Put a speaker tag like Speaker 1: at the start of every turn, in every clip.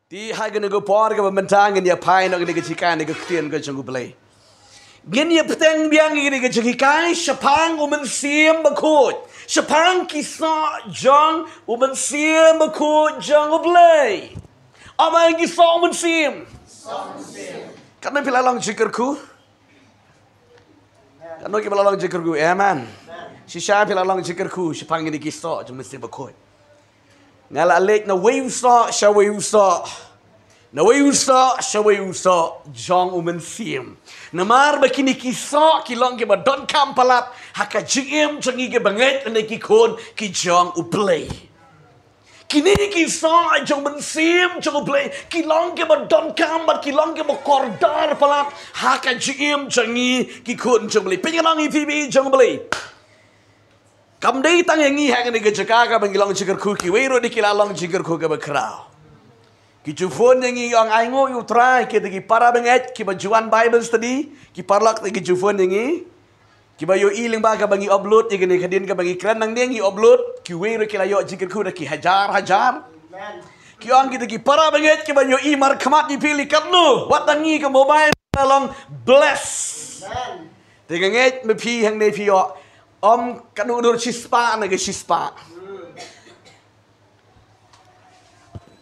Speaker 1: Ti hai ke nego por ke mentang ni apai no ke cikan ni ke tien ke janggu belai. Gin ye peteng biang ni ke cikai sepang sim bakut. Sepang kisah jang sim bakut janggu belai. Apa yang kisah sim? Kan pila lang jikerku. Kan no pila lang jikerku. Amen. Si sya pila lang jikerku sepang ni kisah jang sim bakut. Ngala lek na weusa sya weusa. Na weusa sya weusa jang sim. Namar bakini kisah kilong ke badon kampalat haka jingem jangi ke banget ne ki kon ki jang uplay. Kini kisah jang sim jang uplay kilong ke badon kambat kilong ke bakordar palat haka jingem jangi ki kon jang uplay. Penyanang ipi jang uplay. Kam day tang yangi hang ni gajaka ka bangilong jigar ku ki wero di kilalong jigar ku ka bakrao. Ki jufon yangi ang aingo yu try ki dagi para banget ki bajuan Bible study ki parlak dagi jufon yangi ki bayo iling ba ka bangi upload ni gani kadin ka bangi kran nang nengi upload ki wero ki layo jigar ku ki hajar. Ki ang ki dagi para banget ki bayo imar kamat ni pilih katno wat tangi ka mobile along bless. Teganget me pi hang ne pi yo kanudur sispa naga sispa.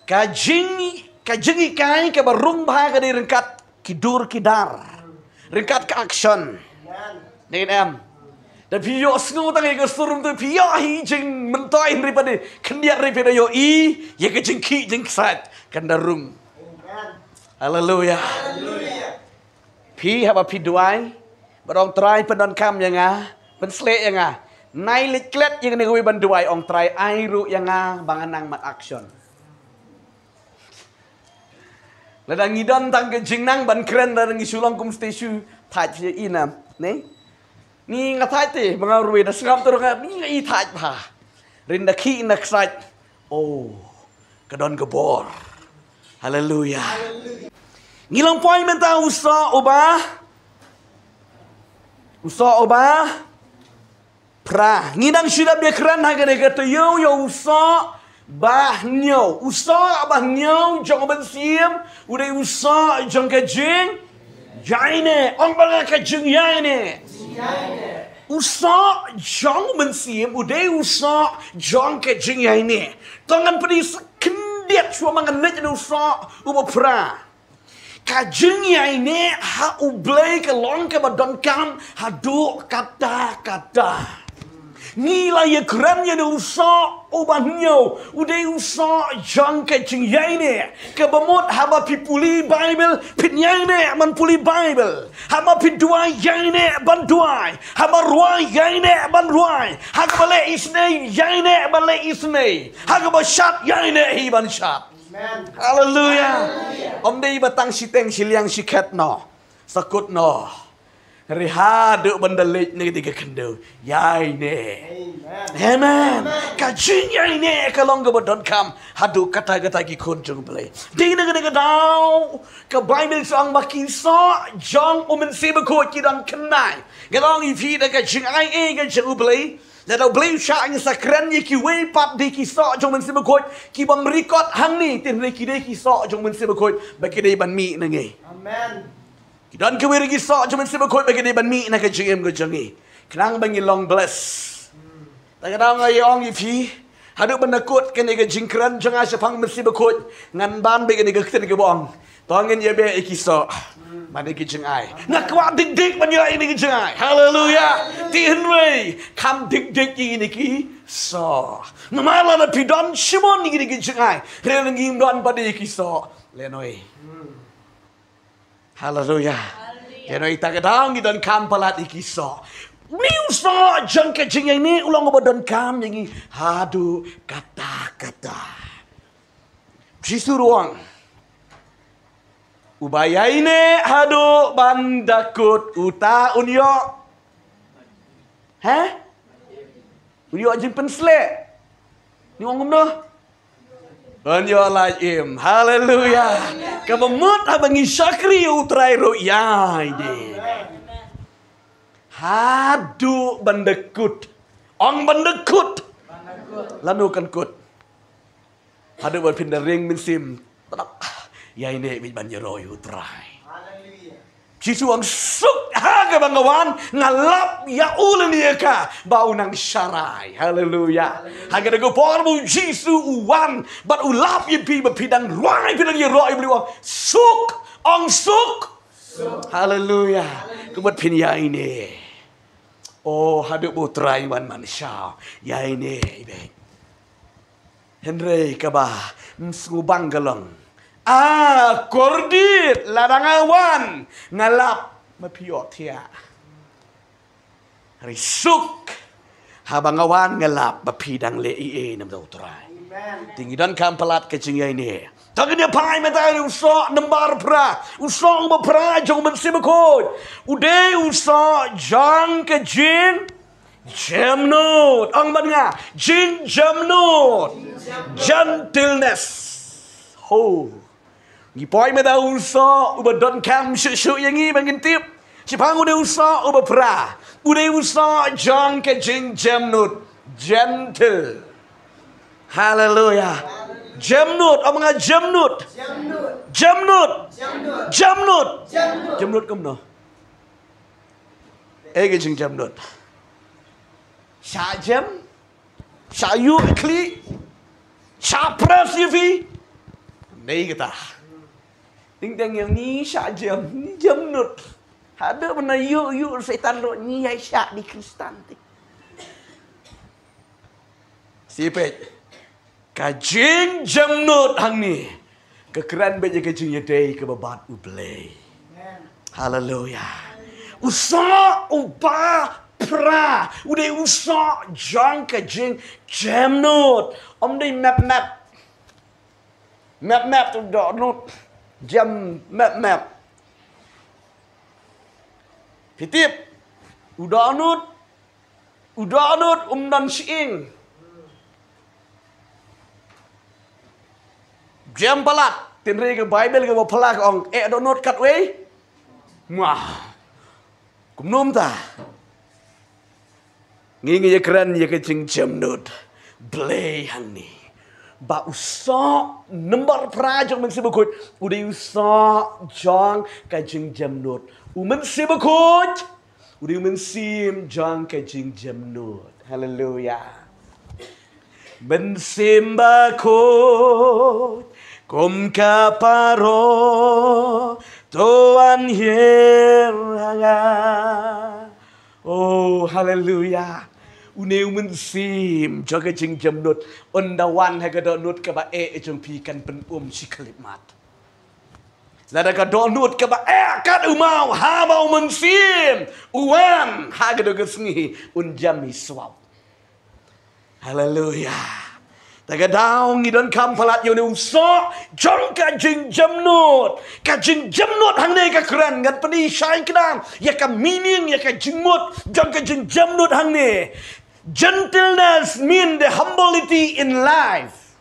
Speaker 1: Kajingi kai ke barung bahaga di rengkat kidur kidar. Rengkat ke action. Dengan em. Dan piyo sengu tangi ke surum tu piyo hi jeng mentoin daripada kendiat daripada yo ya ke jengki jengsat kandarum. Haleluya. Pi haba pi duai barong try pedon kam yang penslek yang nai liklet yang ni kuwi banduai ong try airu yang banganang mat action. Ladang ngidon tang ke jingnang ban keren dan ngisulong kum station type je inam, ne? Ni ngatai te mengarui da sengap turun ni i type ha. Rinda ki nak site. Oh, kedon gebor. Haleluya. Ngilang poin menta usa obah. Pra, ngidang sudah biakran haga kata yo usa bah nyo. Usa bah nyo jong bensim, udah usa jong kajing jaine. Ong bala kajing jaine. Usa jong bensim, udah usa jong kajing jaine. Tangan pedis kendiat cuma mangan net usa uba pra. Kajing jaine ha ublay ke long ke badon kam hadu kata. Nilai ya keren ya usa ubanyo udah usa jang kajing yaine kebamut haba pipuli Bible pinyaine man puli Bible haba piduai yaine ban duai haba ruai yaine ban ruai haga bale isne yaine bale isne haga bashat yaine hi ban shat. Haleluya. Om dei batang siteng siliang sikat no sakut no rihadu bandalit ni tiga kendo yaine. Amen. Kajing yaine kalong gabadon kam hadu kata-kata ki kunjung belai. Di negara daw ke Bible sang makisa jang sibukut kidan kenai. Galong ifi da kajing ai ke jang belai. Lalu beli syang sakran ye ki we pat di kisah jong sibukut ki bam record hang ni tin ki de kisah jong sibukut bagi de ban mi nangi. Amen. Dan kewiri kisah cuma sebekut bagi dia ban mi nak kejengem kejengi. Kenang bangi long bless. Tak kadang ayong ifi. Haduk benakut kena kejengkran jangan sepang mesti bekut ngan ban bagi dia keten ke bohong. Tongin ye be kisah. Mana kejengai. Nak kuat dik-dik banyak ini kejengai. Haleluya. Tihen wei kam dik-dik ini kisah. Namala na pidon simon ini kejengai. Relengim don pada kisah. Lenoi. Haleluya. Kena ita kadang kita kampalat ikisah. Miusa jang kejing ini ulang badon kam yang ini hadu kata-kata. Jisuruang. Ubaya ini hadu bandakut uta unyo. Hah? Unyo jin penslek. Ni ngomong dah. Banyo laim. Haleluya. Kebemut abangi syakri utrai ro'yai de. Hadu bandekut. Ong bandekut. Lalu kan kut. Hadu berpindah ring min sim. Tetap. ยายเนบิบันยรอยอุตรายชิสุangสุกฮากะบังวันngalap ya ulaniaka bau nang syarai haleluya hagada go pormu jisu uwan bat ulap yipi bapidang ruai pidang yero ibliwa suk ong suk haleluya kubat pin ya ini oh haduk putrai wan manusia ya ini ibe Henry kaba msubang galong kordit larangawan ngalap mapiot ya risuk habangawan ngalap mapidang leie nam dautrai tinggi dan kampalat kecingnya ini tangan dia pai mata usah nembar pra usah pra jong mensibakot ude usah jang kejing jamnut ang nga jing jamnut gentleness ho Gipoy me da uso uba don kam shu yang ini bangin tip. Sipang udah uso uba pra. Udah uso jang ke jing jamnut gentle. Hallelujah. Jamnut, apa nga jamnut? Jamnut. Jamnut kum no. Ke jing jamnut. Sha jam. Sha yu kli. Sha pras yifi. Nei kita. Ting yang ni syak jam, ni jam nut. Ada benar yuk setan lo ni ai syak di Kristen ti. Sipet. Kajing jam nut hang ni. Kekeran beje kajing yedai ke babat ublay. Haleluya. Usah ubah pra. Udah usah jang kajing jam nut. Om dai map. Map tu dok nut. Jam map. Pitip. Udah anut dan siing. Jam palat. Tinri ke Bible ke pelak ong. Donut kat wei. Wah. Kumnum ta. Ngingi ya keren ya kecing jam nut. Blay hang ni. Ba usah nembar prajang mensibakut udah usah jang kajing jamnut mensibakut udah mensim jang kajing jamnut haleluya mensimbakut kum kaparo tuan hiranga oh haleluya Uneu mensim jaga jing jamnut ondawan haga nut ka ba jong pi kan pen siklimat lada ka nut ka ba kat umau ha ba mensim uwan haga do gesngi jami swab haleluya taga daung idon kampalat yo ne so jong ka jing jamnut hang ne ka kran ngat pani shai kedang ya ka meaning ya ka jingmut jong ka jing jamnut hang ne Gentleness mean the humility in life.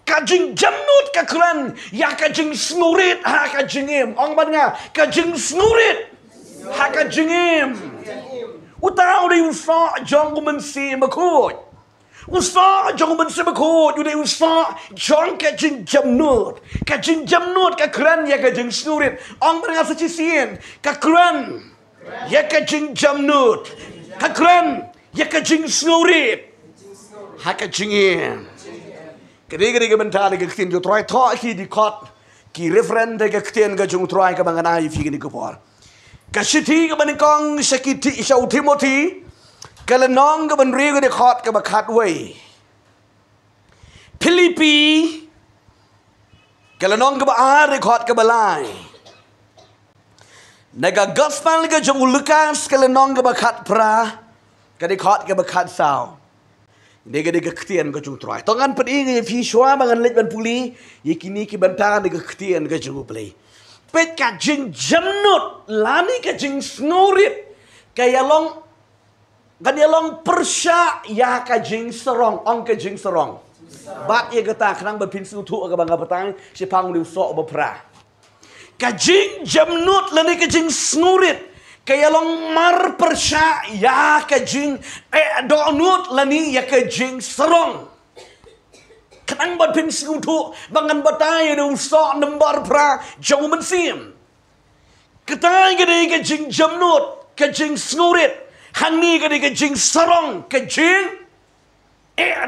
Speaker 1: Kajing jamnut kakuran ya kajing snurit ha kajingim. Ong ban nga kajing snurit ha kajingim. Utau di usa jong kumensi makut. Usa jong kumensi makut. Udah usa jong kajing jamnut. Kajing jamnut kakuran ya kajing snurit. Ong ban nga secisin kakuran ya kajing jamnut. Kakuran ya kajing snurit ha kajingim kedi ke bentar ke ktin jo troy tho ki di kot ki referend ke ktin ke jung troy ke bangana i fi ni ko por ka shiti ke ban kong sakiti shau timothy ke lenong ke ban ri ke de kot ke ba khat wei philippi ke lenong ke ba a de kot ke ba lai naga gospel ke jung lukas ke lenong ke ba khat pra Kadi khot ke bakat sao. Nega de ketian ke jung troy. Tongan pedi ke fi shwa bangan lej ban puli. Ye kini ki bantang de ketian ke jung play. Pet ka jing jamnut lani ka jing snurit. Kaya long persya ya ka jing serong. Ong ka jing serong. Bat ye kata kenang berpin sutu ke bangga petang. Sipang liu sok berpera. Ka jing jamnut lani ka jing snurit. Kaya long mar persya ya kajing donut lani ya kajing serong. Kenang bad pin sekutu bangan batai do so nembar pra jong men sim. Ketai gede ke jing jamnut ke jing sngurit. Hang ni gede ke jing sarong ke jing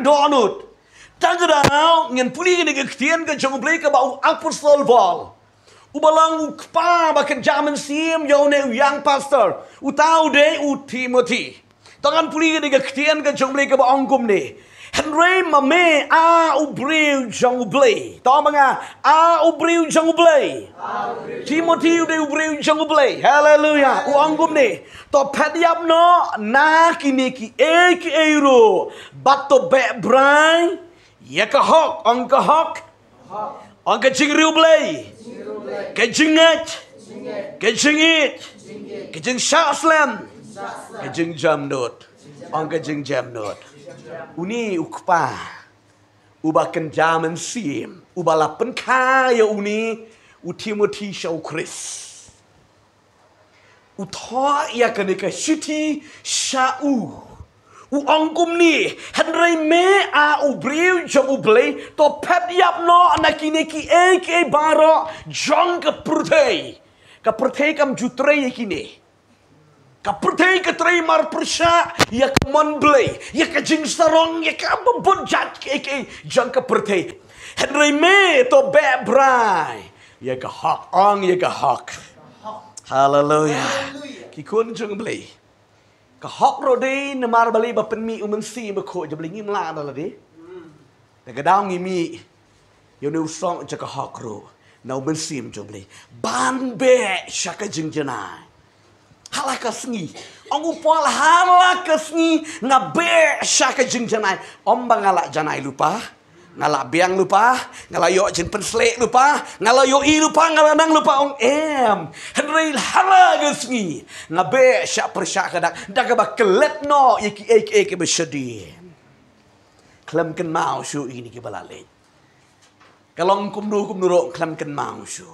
Speaker 1: donut. Tagadao ngan puli gede ke ktian ke jong play ke bau apostol Paul. Ubalang ukpa bakan jaman sim yo ne young pastor. Utau de u Timothy. Tangan puli gede ke ktian ke jong play ke bau angkum ni. Henry mame a ubriu jong ublay. Tahu mga a ubriu jong ublay. Timothy udah ubriu jong ublay. Haleluya. Uanggum ni. To pediap no na kini ki euro. Bato be brai. Ya ka hok ong ka hok. Ong ka jing riu blay. Ka jinget. Ka jingit. Ka jing shaslam. Ka jing jamnut. Ong ka jing jamnut. Uni ukpa ubakan jaman sim ubalapan kaya uni Timothy shau Chris utho ya kanika shiti shau angkum ni Henry me a ubriu jong ublay to pep yap no anakineki eke baro jong ka prutei kam jutre yakini Kapertai ke mar persya ya ke monblay ya ke jing sarong ya ke ambonjat ke jang kapertai Henry me to bebrai ya ke hak ong ya ke hak haleluya ki kun jung blay ke hak rode nemar bali ba penmi umensi ba ko je blingi mla la de te ga daw ngi mi yo no song je ke hak ro na umensi jung blay ban be shaka jing janai halaka sengi ang upal halaka sengi ngabe syaka jing janai ombang ngalak janai lupa ngalak biang lupa ngalayo jin penslek lupa ngalayo i lupa ngalanang lupa ong Henry halaka sengi ngabe syak persyak kadak daga ba kelet no yaki ek besedin klam ken mau syu ini ki balale kalong kumdu klam ken mau syu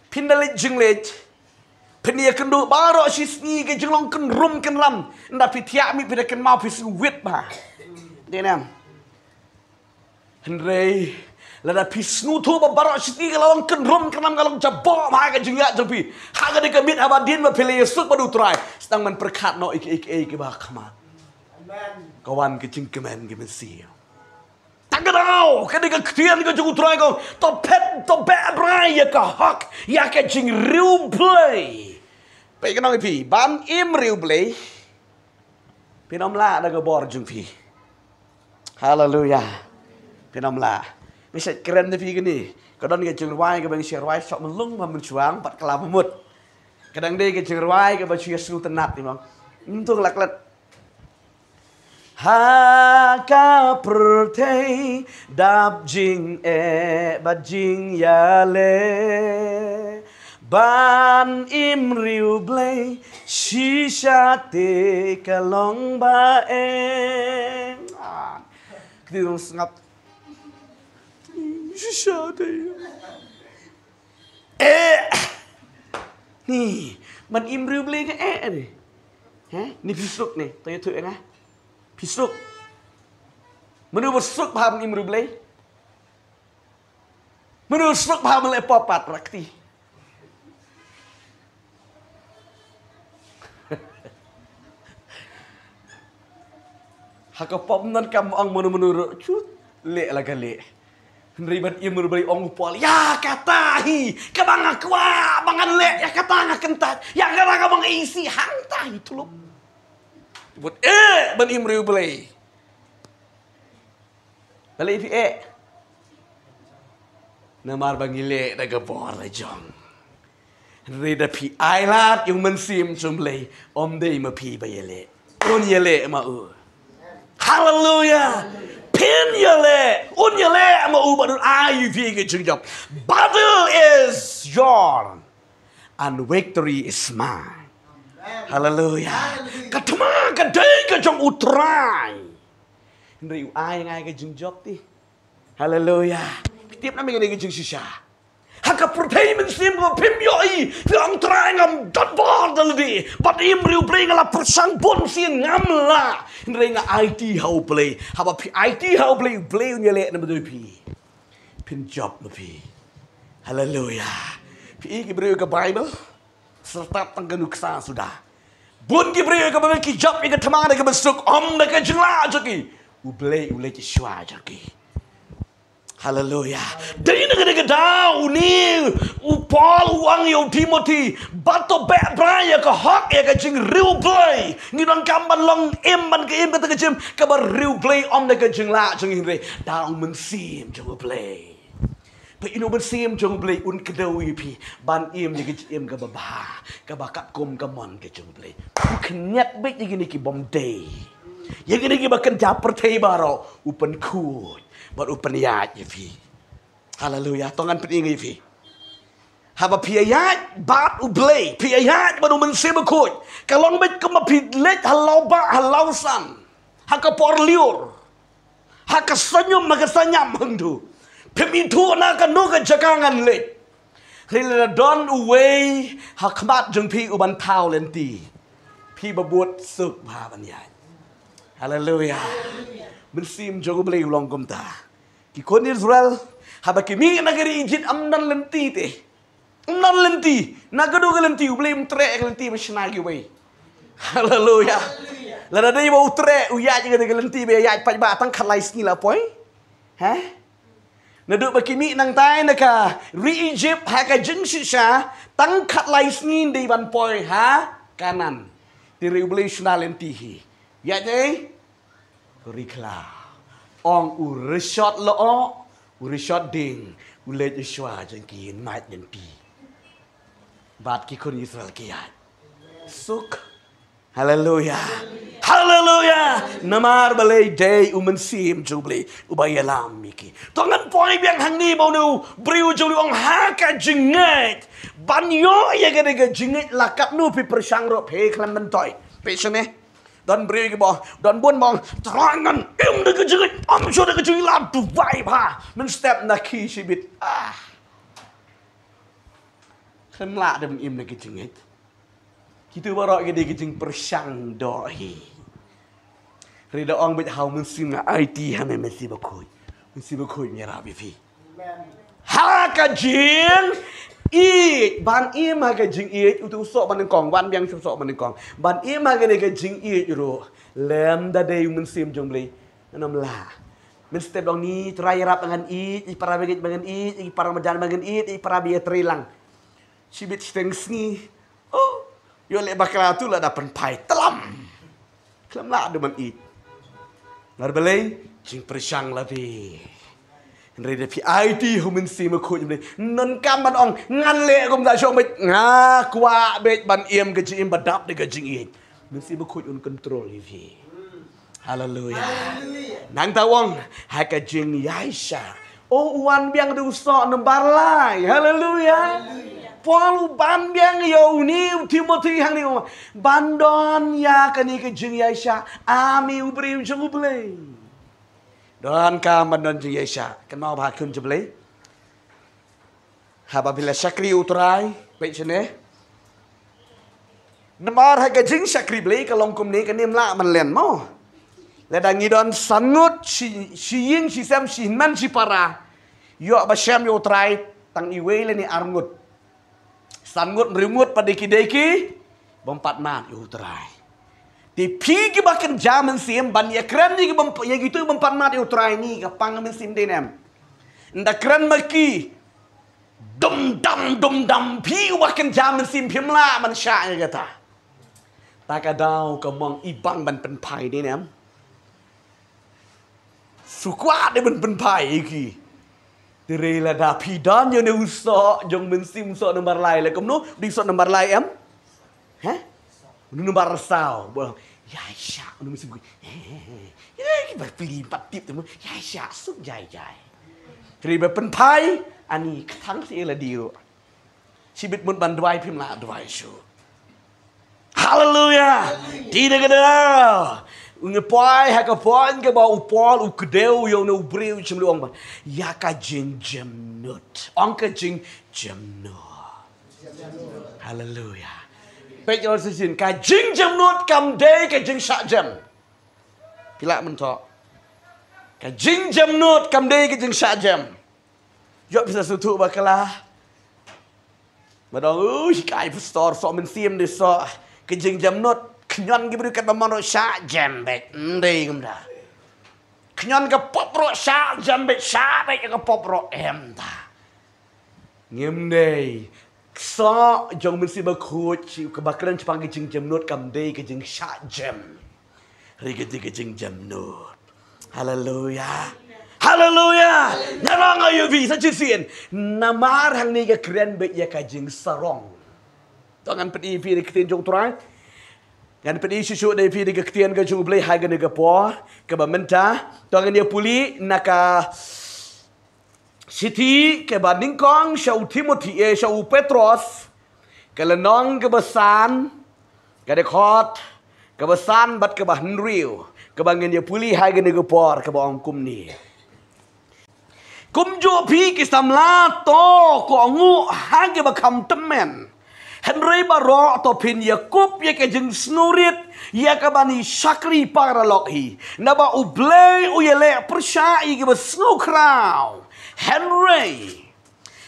Speaker 1: pindalit jinglet Penia kendu baro sisni ke jenglong ken rum ken ram nda pitiak mi pida ken mau pisu wit ba denam Henry lada pisnu tu ba baro sisni ke lalong ken rum ken ram kalong jabo ma ke jingya jepi ha ke kemit abadin ba pele yesuk ba dutrai sedang man perkat no ik ba kama amen kawan ke jing kemen ke mesi tagadau ke de ketian ke jugu trai ko to pet to be brai ya ka hak ya ke jing riu play Pai kenang pi ban im riu blay pinom la da ga bor jung pi haleluya pinom la misat keren de pi gini kadon ge jung wai ge bang sia wai sok melung ma men chuang pat kala mut kadang de ge jung wai ge ba sia su tenat ni bang untuk laklat ha ka protei dap jing ba jing ya le Ban im riu blay shisha te kalong ba Kdirong sngap shisha te Ni man im riu blay ke ni ni pisuk ni tanya tu nga pisuk menu besuk paham im riu blay menu besuk paham le popat rakti Hakapom nan kam ang menu cut le la gale ribat imur bali ong pol ya katahi kabang akwa bangan le ya kata ngakentat ya kara kabang isi hangta itu lo but ban imru bali bali fi namar bangile daga bor la jong rida pi ailat yung mensim chumlei om dei ma pi bayele on yele ma u Hallelujah. Pin yale, un yale ma u badun ayu fi ge jungjop. Battle is yours and victory is mine. Hallelujah. Katama kadai ka jong utrai. Ndri ai ngai ge jungjop ti. Hallelujah. Tiếp na mi ge jung shisha. Ha haka pertai mensim ko pimyoi ang try ngam dot bor daldi but im riu play ngala persang bon sin ngam la ringa IT how play haba IT how play nyele na bedu pi pin job na pi hallelujah pi ki riu ka Bible serta tangganuksa sudah bun ki riu ka ba ki job ki tamang na ka besuk na ka jengla jaki ublay ki shwa jaki hallelujah. Dari negara daw ni Paul uang yo Timothy bato be braya ka hak ya ka jing real play ni don kamban long ban ka ka ka jim ka ba real play na ka jing la jing re daw men sim jong play pa ino men sim jong play un ka daw pi ban ni ka jim ka ba ka ba kat kum ka mon ka jong play knyat be ni ki bom day ya ni ki ba kan ja pertai baro upan ku baru peniyat fi hallelujah tongan peningi fi haba piyayat bat ublay piyayat baru mensebekut kalong bet ke mapidlet halau ba halau san haka porliur haka senyum maka senyam hengdu pemitu na ka no ka jakangan let rila don away hakmat jeng pi uban tau lenti pi babut suk ba banyat hallelujah mensim jogo blay long kumta ki kon Israel haba kimi nagari Egypt amnan lenti te amnan lenti nagado lenti blay mtre lenti masnagi way hallelujah lada dai mau tre uya je lenti be ya pa ba tang khalai snila poi ha nadu ba kimi nang tai naka ri Egypt ha ka jing shisha tang khalai snin dei ban poi ha kanan ti blay snal lenti hi ya dei rikla ong urishot lo urishot ding ulet Yeshua jengki night nanti bat ki kon Israel kiat suk hallelujah hallelujah namar balay day umensim jubli ubayalam miki tongan poi biang hangni bau nu briu juli ong haka jenget banyo ya gede jenget lakap nu pi persang ro pe klan mentoy pe sene dan beri ke bawah dan bun bang terangan im de kejengit am so de kejengit la du vai pa men step na ki shibit kemla de im de kejengit kita barok ke de kejeng persang dohi rida ong bet hau men sim na IT ha men mesti bakoi nyara bi fi ha ka jing ban im ha ka jing utu sok ban kong ban biang sok ban kong ban im ha ka de ka jing ro lem da de men sim jong blei nam la men step dong ni try rap dengan i para begit dengan i para majan dengan i para biya trilang sibit steng sni oh yo le bakla tu la dapan pai telam kelam la de man i lar belai jing persang la bi Reda pi IT humin si ma khoi ni non kam ban ong ngan le kom da chong bet nga kwa bet ban iem ke jing badap de ke jing i min si ma khoi un control hi hallelujah nang tawong ha ka jing yaisha o wan biang du so nambar lai hallelujah Paul ban biang yo ni Timothy hang ni bandon ya kani ke jing yaisha ami ubri jung ublei dan kaman dan Yesus kenal bahkan jebelai haba bila syakri utrai baik sini namar haga jing syakri belai kalong kum ni kanim la man len mo ledang idon sangut si ying si sam si man si para yo ba syam yo utrai tang iwe le ni arngut sangut rimut padiki-deki bompat man yo utrai di pigi bahkan zaman sim ban ya keren ni yang itu mempan mat utrai ni kapang men sim denem nda keren maki dum dam pi bahkan zaman sim pimla man sya ya kata tak adau kamang ibang ban pen pai denem sukwa de ban pen pai ki direla da pi dan yo ne uso jong men sim so nomor lai la kamno di so nomor lai em ha numbar sao boleh ya syak nu mesti berpilih 4 tip tu ya syak suk jai kri be pen pai ani thang si la dioชีวิตมันบันดวายพิมลาดวายชูฮาเลลูยาดีนะกันเด้อunge pai haka pon ke ba upol u kdeu yo no breu chim luong ba ya ka jenjem nut. Ong ke jing jam nut. Hallelujah. Baik kalau sesin ka jing jam nut kam day ka jing syak jam. Pila mentok. Ka jing jam nut kam day ka jing syak jam. Yok bisa sutuk bakalah. Madong kai pastor sok men sim de sok ka jing jam nut knyon gi bru kat mamon syak jam baik. Ndai kumda. Knyon ka pop ro syak jam baik syak baik ka pop ro em ta. Ngem day. So jong men si ba khut chi ka bakran chpang ki jing jam not kam day ki jing sha jam. Ri ki jing jam not. Hallelujah. Hallelujah. Nyarang ayu vi sa chi sien. Namar hang ni ka kren be ya ka jing sarong. Tangan pedi pi ki tin jong trai. Gan pedi shu dai pi ki ktian ka jong blai ha ga ni ka po ka ba menta. Tangan dia puli naka Siti ke banding kong Syau Timothy Syau Petros ke lenong ke besan ke dekot ke besan bat ke bahan riu ke bangin dia pulih hai ke negepor ke bawang kum ni kum jo pi ke samla to ko ngu hai ke bakam temen Henry baro to pin Yakub ya ke jeng snurit ya ke bani syakri para lokhi naba ublei uyele persyai ke besnu krau Henry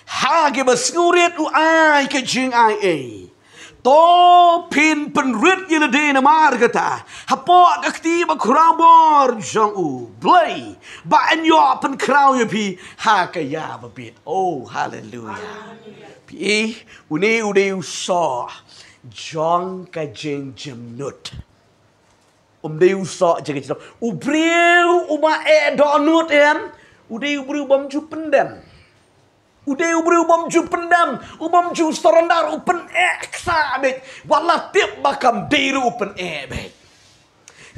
Speaker 1: hage besnurit u ai ke jing ai e to pin penrit yele de na mar kata hapo akti ba krabor jong u blay ba enyo pen kraw ye pi ha ka ya ba bit oh hallelujah pi uni ude uso jong ka jing jemnut de uso jege jelo u breu u ma e donut en Uday ubri ubam ju pendam. Uday ubri ubam ju pendam. Ubam ju storandar upen eksa bet. Wala tip bakam deiru upen bet.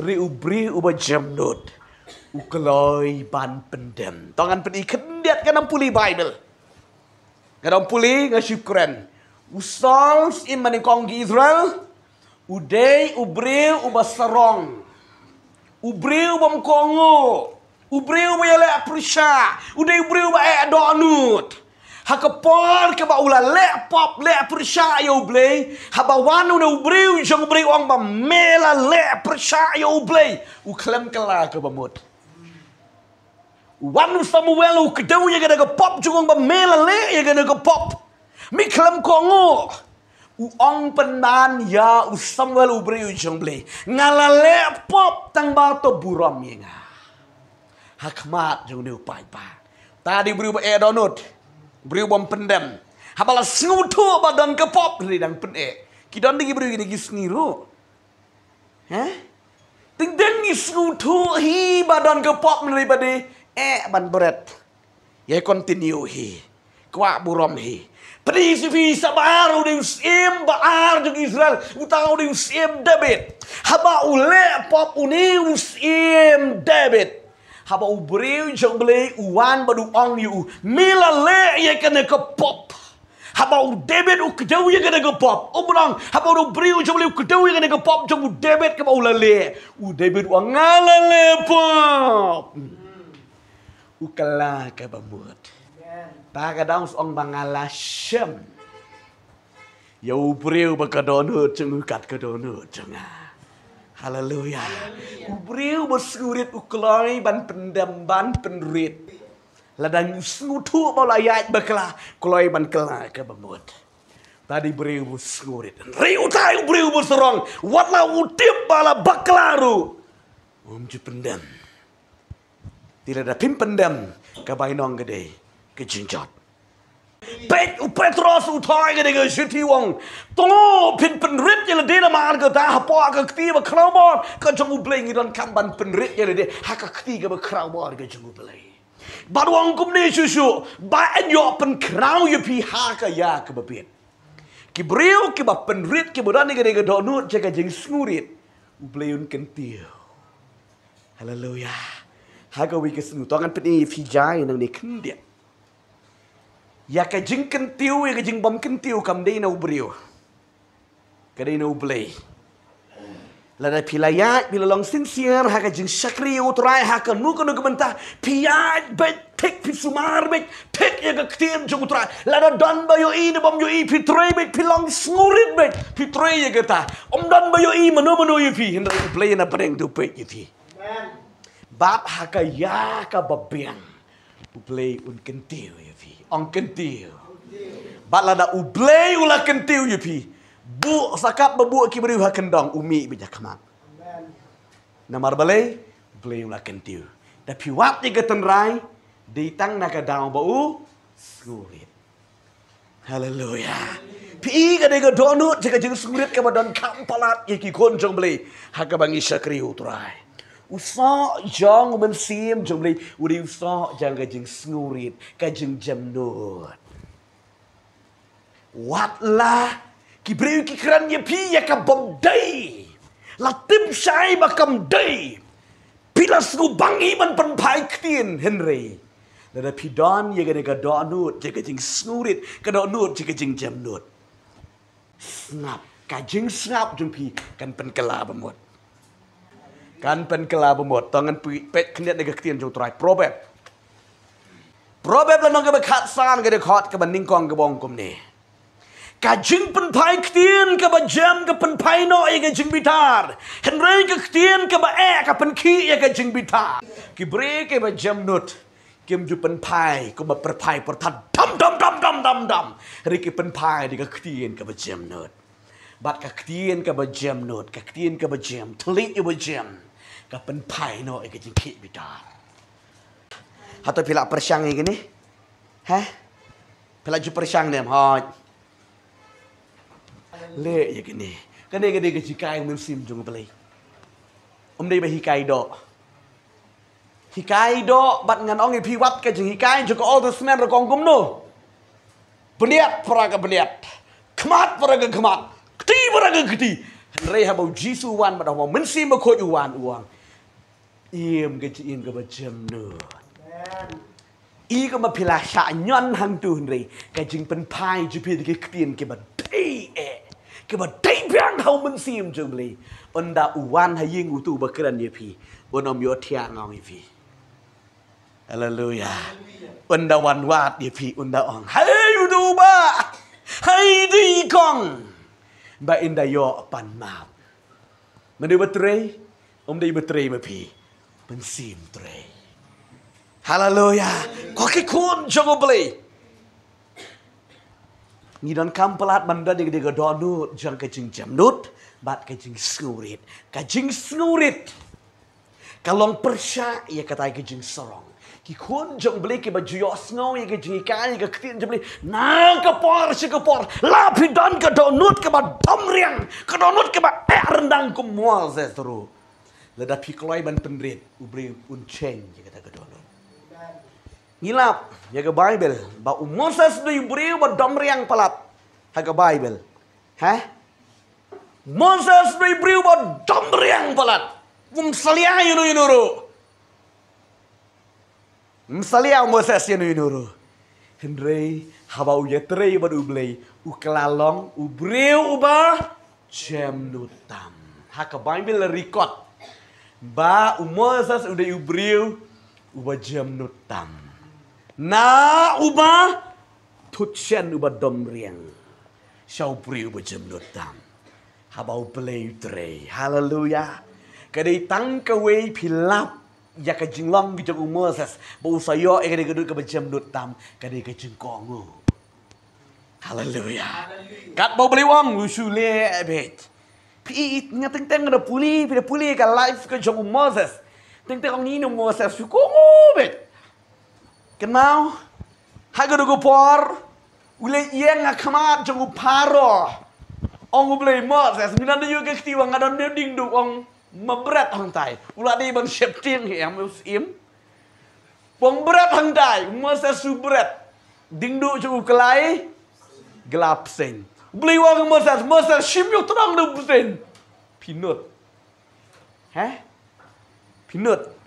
Speaker 1: Ri ubri uba jamnut. Ukaloi ban pendam. Tangan pedi kendiat kanam puli Bible. Kanam puli ngasyukran. Usals in maningkong di Israel. Uday ubri uba sarong. Ubri ubam kongo. Ubreu ba yale aprisha, udai ubreu ba donut. Hakapor ke ba ula le pop le aprisha yo blay, habawan una ubreu jong ubreu ang ba mela le aprisha yo blay. U klem kala ke ba mut. Wan Samuel u kedau ye ga pop jong ba mela le ye ga pop. Mi klem kongo. U ong pendan ya u Samuel ubreu jong blay. Ngala le pop tang ba to buram ye nga. Hakmat jong ni upai pa. Tadi beri ba donut. Beri bom pendam. Habala snutu badan ke pop ridang pen Kidon digi beri gini sniru. Hah? Ting dengi snutu hi badan ke pop daripada ban berat. Ya continue hi. Kwa burom hi. Prinsipi sabar udah usim baar jong Israel. Utang udah usim David. Haba ule pop uni usim David. Haba ubreu jong blei uwan badu ong yu mila le ye kena ke pop. Haba u David u kedau ye kena ke pop. Obrang haba u ubreu jong blei u kedau ye kena ke pop jong u David ke ba u le. U David u ngala le pop. U kala ke ba mut. Ta kadang ong bangala syem. Ya ubreu ba kadonut jong kat kadonut jong. Hallelujah. Ubreu bersurit ukloi ban pendam ban penrit. Ladang snutu balayat bakla kloi ban kela ke bamut. Tadi breu bersurit. Riu tai ubreu berserong. Watla utip bala baklaru. Ju pendam. Tidak ada pim pendam ke bainong gede ke jinjot. Petros utai ke dengan syuti wong. To pin penrit je lede na mar ke ta hapo ka kti ba krabor ka jong ubleng idon kamban penrit je lede ha ka kti ke ba krabor ke jong ubleng. Baru wong kum ne susu ba en yo pen kraw ye pi ha ka ya ke bebet. Ki breu ke ba penrit ke bodan ke de donut je ka jeng snurit ubleun kentiu. Hallelujah. Ha ka wi ke snu tongan peni fijai nang ne kendia. Ya ka jing kentiu ya ka jing bom kentiu kam dei na ubriu. Ka dei na ublei. Lada pilayat bila long sincere haka jing syakri utrai haka nuka nuka mentah piyat bet tek pisumar bet tek ya ketiem jung utrai lada dan bayo i ne bom yo i pitre bet pilong ngurit bet pitre ya kata dan bayo i mano yu pi hendak play na pereng tu pet yu pi bab haka ya ka babiang play un kentiu yu pi ong kentiu bab lada play ula kentiu yu pi bu sakap bebu ki beri hakendong umi bija kamat. Namar balai play ula kentiu. Tapi wap ni ketenrai ditang nak daun bau surit. Haleluya. Pi ka de donut jika jeng surit ka badan kampalat ye ki kon jong blai haka bangi syakri utrai. Usa jong men sim jong blai uri usa jang ka jeng surit ka jeng jamnut. Wat lah Kibreu ki kran ye pi ya ka bom dai. La tim sai ba kam dai. Pilas ku bangi man pen pai ktien Henry. Lada pi don ye ga donut je ka jing snurit ka donut je ka jing jamnut. Snap ka jing snap jung pi kan pen kala bemot. Kan pen kala bemot tangan pi pet kniat ga ktien jung trai probeb. Probeb la nong ga khat san ga de khot ka ban ning kong ga bong kum ne. Kajing penpai ktien ka ba jam ka penpai no e ka jing bitar. Henry ka ktien ka ba ka penki e ka jing bitar. Ki bre ke ba jam nut. Kim ju penpai ko ba perpai pertat dam. Ri ki penpai di ka ktien ka ba jam nut. Bat ka ktien ka ba jam nut. Ka ktien ka ba jam. Telit e ba jam. Ka penpai no e ka jing ki bitar. Hato pila persyang e gini. Hah? Pila ju persyang nem hoj. Le ya gini. Kene gede ke cikai musim jung pelai. Dei ba hikai do. Hikai do bat ngan ong pi wat ke jing hikai jung all the smen kong kum no. Beniat para ka beniat. Kmat para ka kmat. Kti para ka kti. Henry ha bau jisu wan ba mo musim ma ko yu wan uang. Iem ke chin ka ba jam no. I ka ma pila sha nyon hang tu Henry. Ka jing pen pai ju pi ke ktien ke ba dei e. Keba dai biang hau men sim jung li. Onda uwan ha ying utu bakran ye pi. Onom yo tiang ngau ye pi. Haleluya. Onda wan wat ye pi onda ong. Hai utu ba. Hai di kong. Ba inda yo pan map. Mende betrei. Dei betrei me pi. Men sim trei. Haleluya. Ko ki kun jong beli. Ni don kampalat banda de donut jang ka jing jamnut bat ka jing skurit kalong persya ya kata ka jing sorong ki kun jong beli ki baju yo snow ya ka jing kai ka ktin jong beli na ka por la pi don ka donut ka ba domriang ka donut ka ba rendang ku mual zestru leda pi kloi ban pendrit ubri un chen ya kata ka donut ngilap ya ke Bible ba Moses do ibriu ba domriang palat ha ke Bible Moses do ibriu ba domriang palat salia yunuru salia Moses yunuru Henry habau ya trei ba ublei uklalong ubriu ba jamnutam ha ke Bible record ba Moses udah ibriu uba jamnutam na uba tutsen uba domriang shau pri uba jamnutam habau play trei haleluya kadai tang ka wei pilap ya ka jinglong bi jong Moses bo sayo e kadai gedut ka jamnutam kadai ka jingkongu haleluya kat bo beli wang usule bet pi nga teng da puli ka life ka jong Moses teng ong ni no Moses ko bet Kenal? Haga dugu por. Ule yang ngakamat jong paro. Ong ule Moses. Minan yu ke kti wang adon ding du ong mabret hang tai. Ula di ban septing yang musim. Wong berat hang tai. Moses su berat. Ding du jong kelai gelap sen. Beli wang Moses simyo terang du sen. Pinut. Pinut.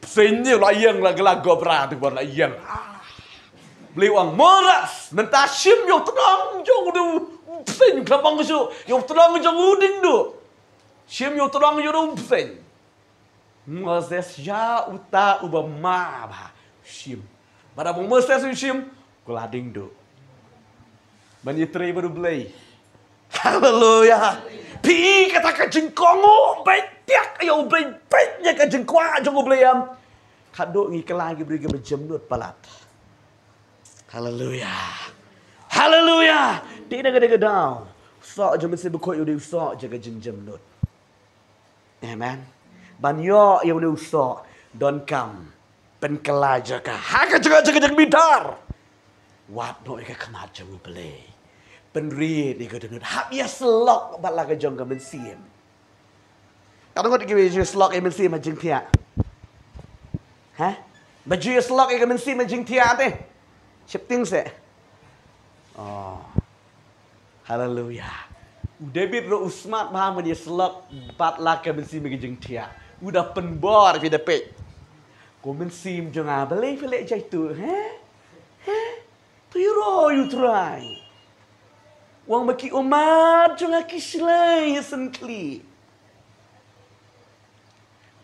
Speaker 1: Senyum lah yang lah gelak gobra tu buat lah yang. Beli uang Moses mentah sim yo tenang jong du pen kelabang su yo terang jong uding do sim yo terang yo pen Moses ya uta ubama ba sim pada Moses sim kulading do bani tre baru belai haleluya pi kata ka jengkongo betiak yo betnya ka jengkwa jong belaiam kado ngi kelagi beri ke berjemnut palat haleluya haleluya tidak ada gedau sok je mesti berkoi udah sok jaga jemnut amen banyo yang udah sok don kam pen kelaja ka haka jaga bidar wat no ka kemat jamu belai pen ri di gedut hak ya selok bala ka jong ka mensim kalau ngot ki je selok e mensim jeng tia ha baju ya selok e ka mensim jeng tia te shifting se oh haleluya David ro usmat baham dia selok bat la ka mensim jeng tia udah penbor pi depet ko mensim jong a belai pelek jai tu tu you try wang maki umat jong a kislai senkli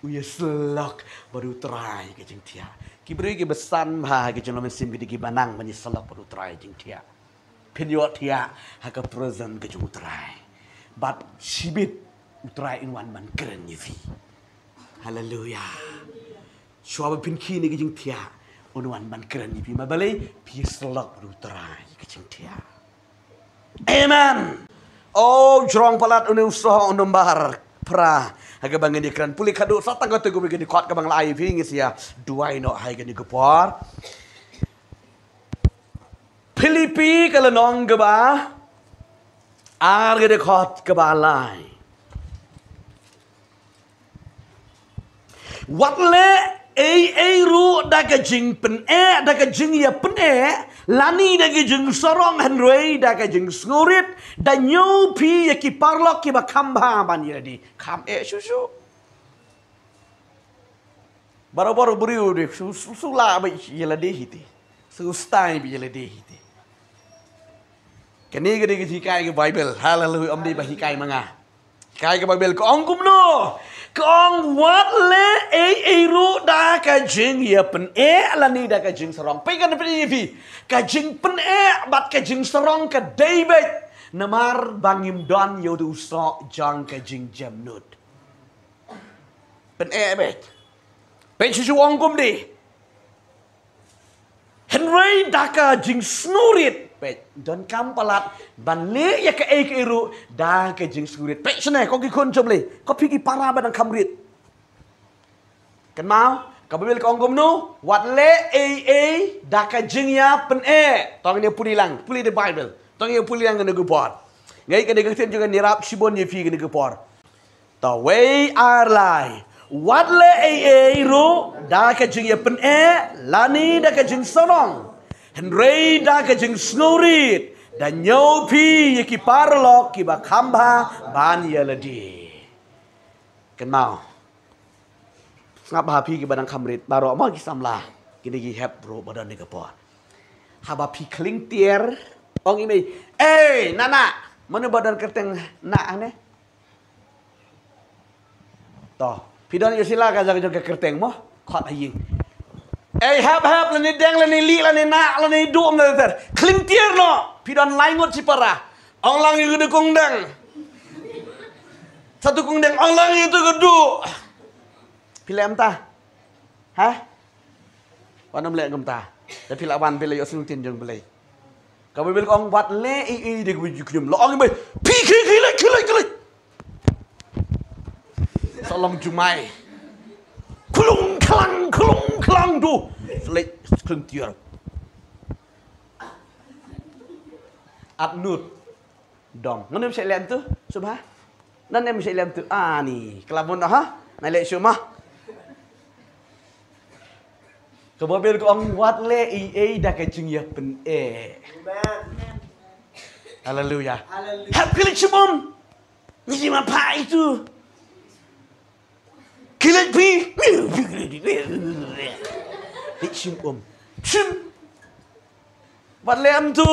Speaker 1: uya selok baru try ke jeng tia ki beri ki besan bah ke jong mensim ki banang mani selok baru try jeng tia penyo tia ha ka present ke jong try but sibit utrai in one man keren yifi haleluya shwa pin ki ni ke jeng tia on one man keren yifi ma balai pi selok baru try ke jeng tia amen oh jrong palat unu usaha unu bahar pra haga bangen dikran puli kado satang gote go begini kwat ka bang lai fi ngisia duai no hai gani gopor Filipi kala nong ga ba ar ga de khot ka ba lai wat le ai ru da ka jing pen da ka jing ya pen lani da ka jing sorong han rei da ka jing ngurit da nyu pi ya ki parlok ki ba khamba ban ya di kham susu baru beriu de susu la ba yela de hiti su stai bi yela de hiti kani ga de ki kai ga bible hallelujah om di ba hikai manga kai ga bible ko ong kum no Kong wat le ru da ka jing ya pen lani da ka jing serong pe kan pe fi ka jing pen bat ka jing serong ka David namar bangim don yo du so jang ka jing jamnut pen bet pe chu wong kum di Henry da ka jing snurit pe don kam palat ban le ya ka ru da ka jing snurit pe sne ko ki kon chom le ko pi ki para ban kam rit kan mau ka bil ko ngom no wat le da ka jing ya pen tong ni puli lang puli the bible tong ni puli lang ne gupor ngai ka de ka tem juga ni rap sibon ye fi ne gupor the way are lie wat le ru da ka jing ya pen lani da ka jing sonong Henry da ka jing snurit dan nyopi ye ki parlok ki ba khamba ban ye ladi kan mau ngap ha pi ki badang khamrit baro ma ki samla ki de ki hep bro badan ni ka po ha ba pi kling tier ong i mei nana mana badan kerteng na ane to pi don yo sila ka jaga kerteng mo khot aying hap lani deng lani li lani na lani duom lani ter kling tier no pidon laingot si para ong lang yu de kongdang satu kongdang ong lang itu gedu pilem ta ha wana mle ngam ta da pila wan pila yo sung tin jong belai ka bil ong wat le de gu knyum lo ong bai pi ki salom jumai kulung klang du selek kling tier Abnud dong ngene bisa lem tu subha nan em bisa lem tu ni kelabon ha na le suma ke mobil ko ong wat le da ka jing ya pen amen haleluya happy chimum ni ma pa itu kilat pi chim wat lem tu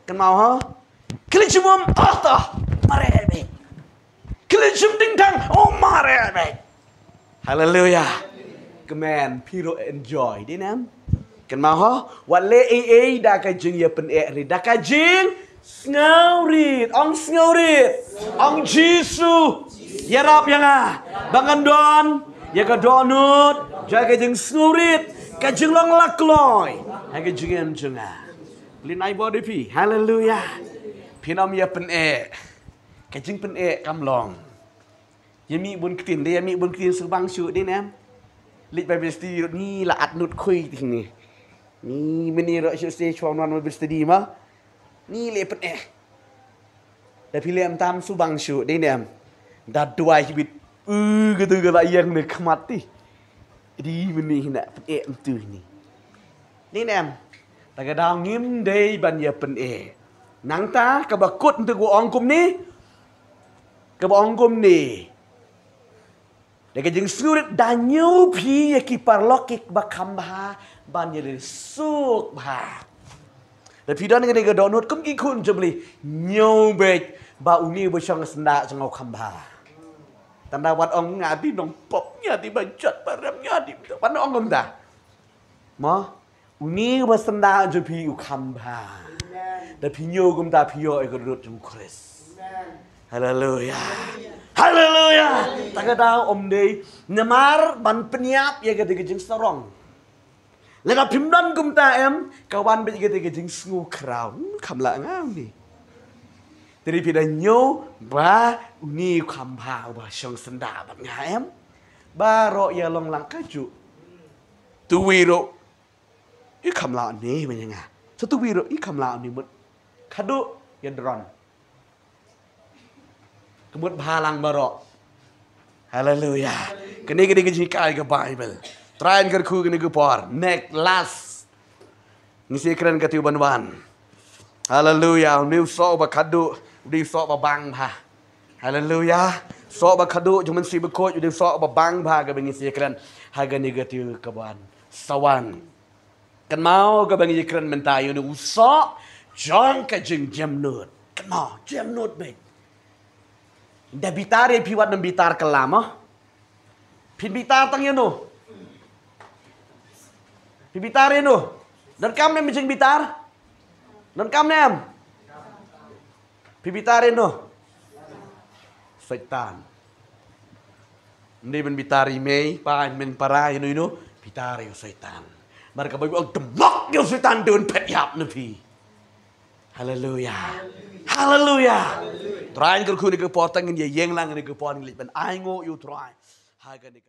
Speaker 1: kan mau ha Kelicumum toh marebe. Kelicum dingdang marebe. Hallelujah. Kemen piro enjoy di nam. Kan maho wale dah kajing ya pen ri dah kajing ngaurit ong Jisu ya rap yang bangan don ya ka donut jaga jeng ngaurit kajing long lakloy ha kajing em jenga linai body pi hallelujah pinam ya pen kajing pen kamlong ya mi bun ketin dia mi bun ketin subang syu di nam lit by besti ni la atnut khui ting ni ni meni ro syu se chong non besti di ma ni le penแต่พี่เลี้ยมตามสุบังชูได้เนี่ยดัดด้วยชีวิตก็ตัวก็ละยังเนี่ยขมัดดิดีมันนี่นะเป็นมตื่นนี่เนี่ยแต่ก็ดาวงิ้มได้บัญญัติเป็นหนังตากระบกดตัวกูองกุมนี้กระบองกุมนี่แต่ก็ยังสู้ดานิวพี่ยากิปาร์ล็อกกิกบักคำบาบัญญัติสุกบาแต่พี่ดอนก็ได้กระโดดนุดกุ้มกี่คุณจะบลีเนียวเบกบ่าวนี่บ่ช่างสนดาจังเอาคำบาแต่ดาวัดองงาที่น้องปบงาที่บัญญัติปรำงาที่วันองงมตาหมออุนี่บ่สนดาจะพี่อุคำบาแต่พี่โยกุมตาพี่โยไอ้กระโดดจงคริสฮาเลลูยาฮาเลลูยาแต่ก็ดาวอมเดย์นมารบันเป็นยับยังก็ได้กระจิงสรองแล้วก็พิมพ์ดันกุมตาkawan begitu jeng sungu crown kamla ngam ni dari pida nyo ba uni khamha ba shong senda ba nga ba ro ya long lang kaju tu wiro I kamla ni man nga so tu wiro I kamla ni mut khadu ya dron kemut bhalang ba ro hallelujah kene jing kai ka bible Terain kerku kini kupor, neck last. Ngisi keren ketiu banwan. Haleluya, niu sok bakadu, di sok babang pa. Haleluya, sok bakadu cuman si bekot, di sok babang pa ke ngisi keren. Haga ni ketiu kaban sawan. Kan mau ke ngisi keren mentayu ni usok, jong ke jeng jam nut. Kan mau jam nut bet. Dah bitar ya piwat nem bitar kelama. Pin bitar tang nu. Bitar itu, dan kamu nem macam bitar, dan kamu nem, bitar itu, setan, ini ben bitar imei, pa men para itu, bitar itu setan, mereka bagi demak itu setan dengan petiap nabi, haleluya, haleluya, terakhir kerku ni keportang ini yang lang ni keportang ni ben aingo you try, haga ni.